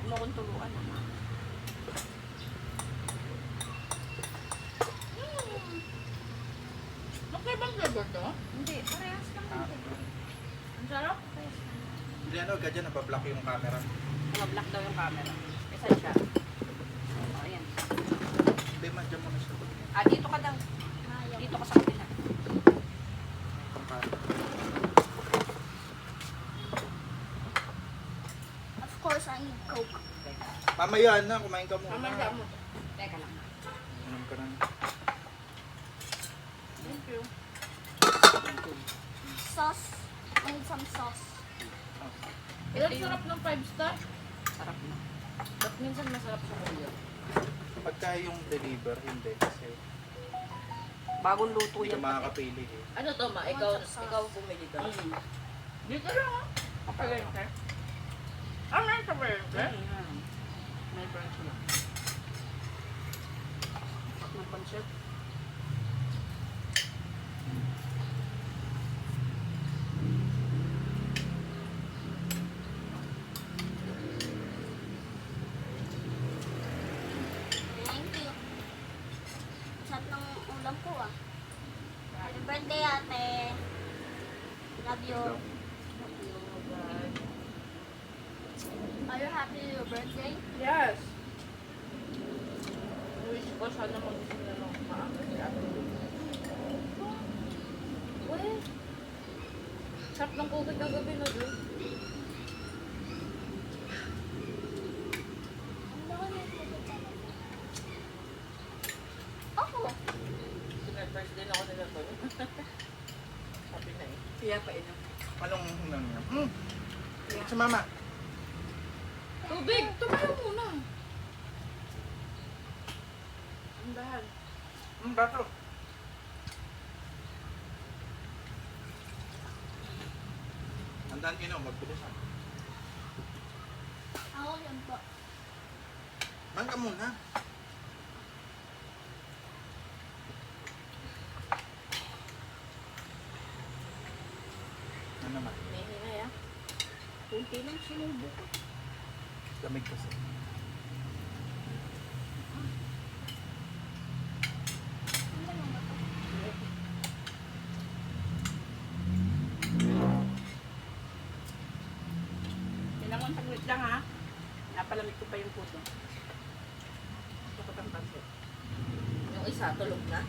mo akong tuluan. Okay bang flavor to? Hindi, parehas lang. Ang sarap. Parehas lang. Hindi ano, agad yan, nabablock yung camera. Mag-block daw yung camera. Isa siya. O, ayan. Hindi, madyan mo na siya. Ah, dito ka daw. Dito ka sa kabila. Of course, I need Coke. Mamaya na, kumain ka muna. Mamaya mo. Teka lang. Inom ka na. Thank you. Sauce. I need some sauce. Ilang sarap ng 5 star? Sarap na. Ba't minsan masarap sa kuya? Pagka yung deliver, hindi. Kasi Bagong luto hindi ka yan. makakapili eh. Ano to ma? Ikaw bumili ka. Dito lang ha? Kapalengke. Ah, may kapalengke? May branch na. Pag may concert. Thank you. Sarap ng ulam ko ah. Happy birthday, ate. Love you. Are you happy with your birthday? Yes. Wish ko sana mag-isip na nung maaga si ate. Uy. Sarap ng COVID ng gabi na doon. Ako. Sinadvice din ako nila to. Sabi na eh. Kaya pa inom. Anong niya? Si mama. Tubig! Tumayo muna. Ang dahan. Bato. Andan inom, magbilis ha. Ako yan po. Man ka muna. Ano naman? May hinay ah. Kunti lang sinubo ko. Lamig kasi. Kailangan saglit lang ha. Napalamig ko pa yung puto. Ito ang pansit. Yung isa, tulog na.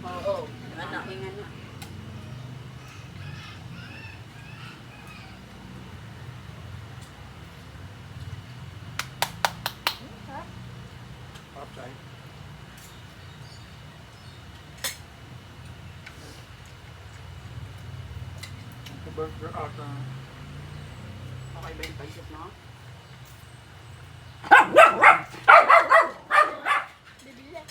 Oo. Anak. Hingan na. Outside. Burger ata. Okay ba yung pansit mo? Bibili.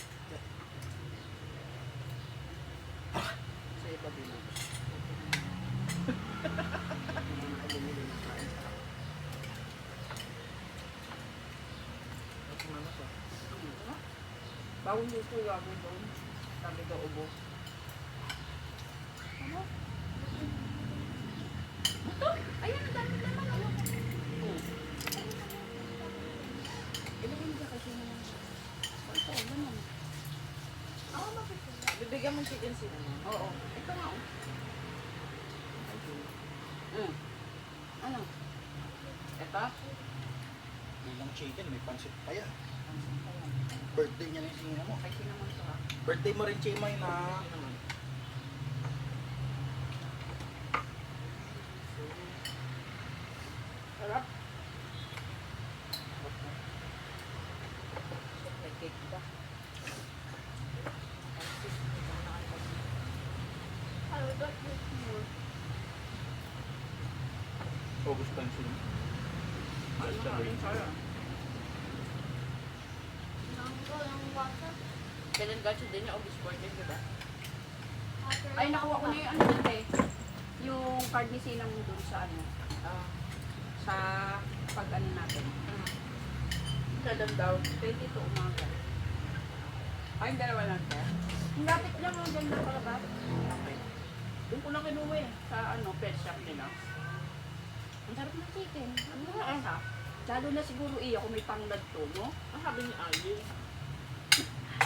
Sa iba bilog. Kasi mama siya. Bawang luto lagi doon. Sabi ka ubo. Ayun, ang dami naman. Ano? Ilagay ka kasi naman. Ito, naman. Ako makikita. Bibigyan mo chicken cinnamon. Oo. Ito nga oh. Ano? Ito? Bilang chicken, may pansit pa yan. Birthday niya na yung singina mo. Ay, naman ito ha. Birthday mo rin, Chimay, na. Sarap. May cake ba? I would like this more. August pencil. Ano nga rin sarap. Mango yung water. Kailan gacho din yung August 14, di ba? Water Ay, yung nakuha ko mango. na yung ano natin. Yung card ni Sinang doon sa ano. Sa pag ano natin. Kailan daw? 22 umaga. Ay, yung dalawa lang ka? Ang lapit lang ang ganda pala ba? Okay. Doon ko lang kinuha eh. Sa ano, pet shop nila. Ang sarap ng chicken. Ano na isa? Lalo na siguro iyo kung may panglad to, no? Ang sabi ni Ali.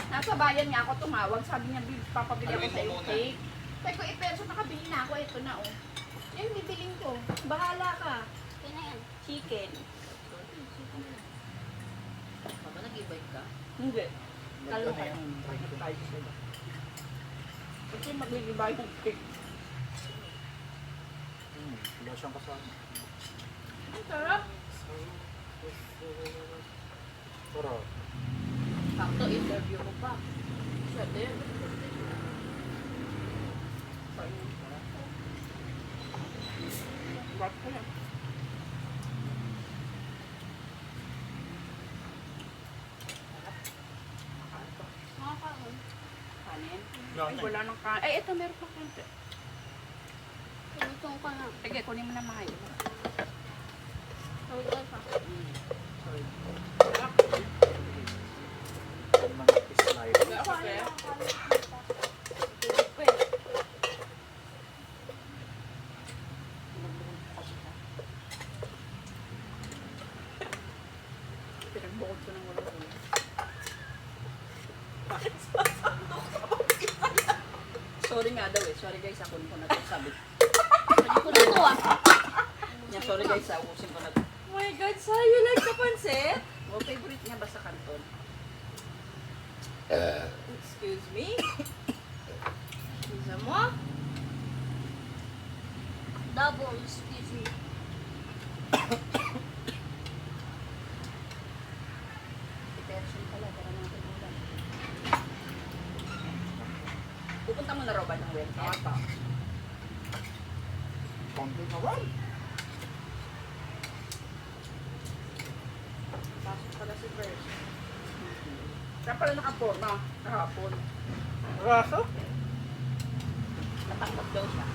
Nasa bayan nga ako tumawag, sabi niya, papabili ako Haluin sa mo iyo muna. cake. Sabi ko, peso nakabili na ako, ito na oh. Yan, bibiling ko. Bahala ka. Okay na yan. Chicken. Baka nag-e-bike ka? Hindi. Talo Nagano ka yan. yung tayo sila. Kasi magligiba yung cake. Wala siyang kasama. Ang sarap. Sarap. Sakto, interview mo pa. Siya din. Ba't ko lang. Makakaon. Kanin. Wala Ay, na. wala nang kanin. Ay, ito meron pa konti. Tulutong ka na. Sige, kunin mo na mahal. Tulutong ka. Sorry. Yung mga is life. Kaya ako, kaya. Tubig ko eh. Pinagbukod ko ng walang ulo. Sorry nga daw eh. Sorry guys, ako ko na ito sabi. Kunin ko ah. Yeah, sorry guys, ubusin ko na ito. Oh my God, Sa, you like the pancit? Oh, favorite niya ba sa kanton? Excuse me? Isa mo? Double, excuse me. Detention pala, para natin ulan. Pupunta mo na raw ba ng welcome? Ata. Konti na lang. Pasok pala si First. Kaya pala nakaporma kahapon. Raso? Natanggap daw siya.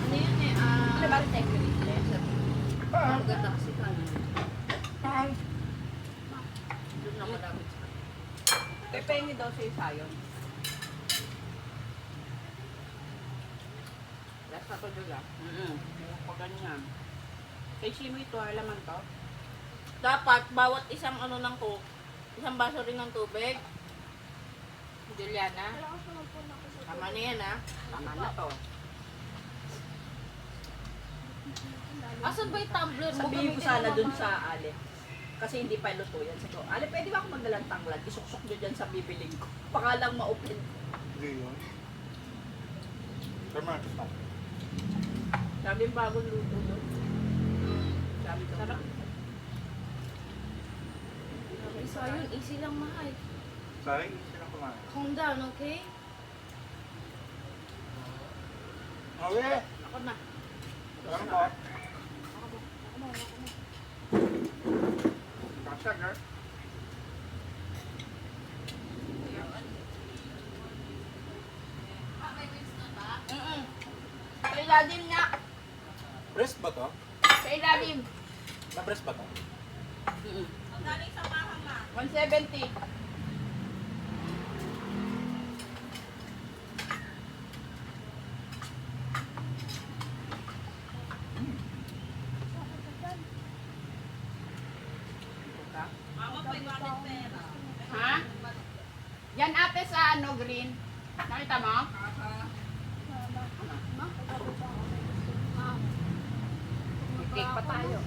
Ano yun eh? Ano ba rin technically? Ang ganda kasi ka. Mahal. Doon na malapit sa kanya. Pepengi daw siya sayon. Last ako doon lang. Pag ganyan. Kay Shimo ito, alaman to. Dapat, bawat isang ano ng coke, isang baso rin ng tubig. Juliana, Wala ko sumapon ako sa tama na yan ah. Tama na to. Asan ba yung tumbler mo? Sabihin ko Gamitin sana mo, dun Mama. sa Ale. Kasi hindi pa luto yan. Sabi ko, Ale, pwede ba ako magdalang tanglad? Isuksok nyo dyan sa bibiling ko. Pakalang ma-open. Hindi yun. Tama. Sabi yung bagong luto doon. Sabi ko, sarap. Isa yun, easy lang mahal. Sorry, sila kumain. Calm down, okay? Okay. Ako na. Ano ba? Kasha, girl. Sa ilalim niya. Breast ba to? Sa ilalim. Na-breast ba to? Ang galing sa mahang ma. 170. Mama, 500 pera. Ha? Yan ate sa ano, green. Nakita mo? May cake pa tayo.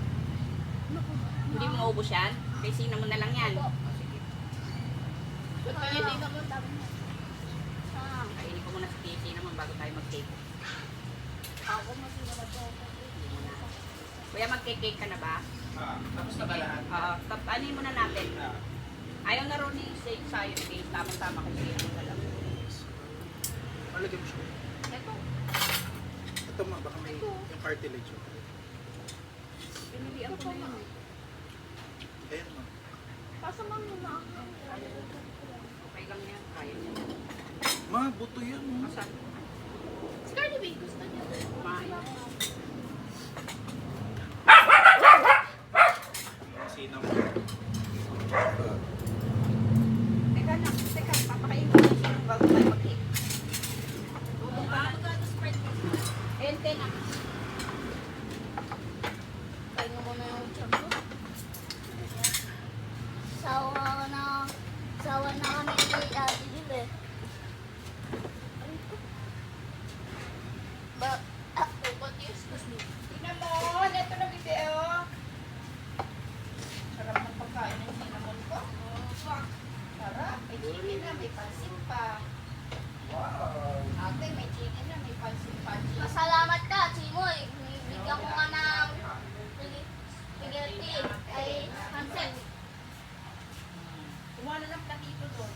Hindi mo maubos yan? Kay sino mo na lang yan? Sige. Kainin ko muna sa Casey naman bago tayo mag-cake. Kuya, mag-cake ka na ba? Tapos na ba lahat? Oo. Anin muna natin. Ayaw na rin ni Sayo Cake. Tamang-tama kasi yun na lang. Malagyan mo siya. Ito. Ito ma, baka may yung cartilage yun. Pinilihan ko na yun. Ayan ma. Okay lang yan. Kaya niya. Ma, buto yan mo. Masan? Scarlet Wing, gusto niya. Kumain. Sino mo? Teka na. Teka. Papakain ko na siya bago tayo mag-cake. Tulong ka na. Ente na. Tayo mo na yung tiyan ko. Sawa na kami ni Ate Jill eh. What is this? Tingnan mo, neto na video. Sarap ng pagkain ng cinnamon ko. Sarap, may chicken na, may pansit pa. Wow. Ate, may chicken na, may pansit pa. Pasalamat ka, Chimoy. Bigyan ko ka ng spaghetti. Ay, hansen. Kumuha na ng platito doon.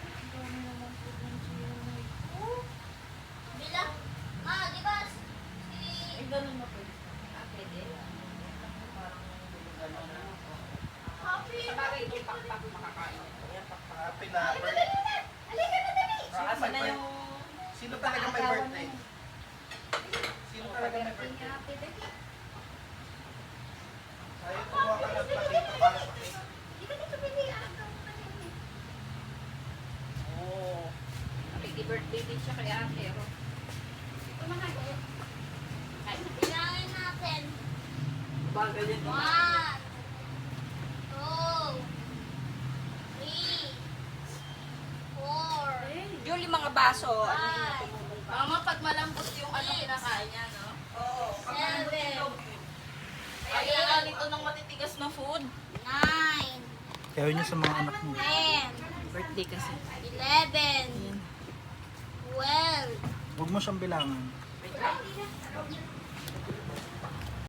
Ang dami naman po ng Chimoy. Bila. Ma, di ba? Eh, ganun na po. Pwede. Parang gano'n na. Happy. Sa bagay, itong pakpak makakain. Ayan, pakpak. Happy na Halika na, dali. Asan na yung... Sino talaga may birthday? Sino talaga may birthday? Sa'yo, kumuha ka ng platito para sa cake. Hindi ka dito pili. Oo. Happy birthday din siya kay ate. Oh. Bilangin natin. Bagal yan. 1, 2, 3, 4, Julie, mga baso. 5, Mama, pag malambot yung ano kinakain niya, no? Oo. Pag malambot yung 7, loob. Kailangan nito ng matitigas na food. 9, Kaya niyo sa mga anak mo. 10, Birthday kasi. 11, 12, Huwag mo siyang bilangan. Wait lang.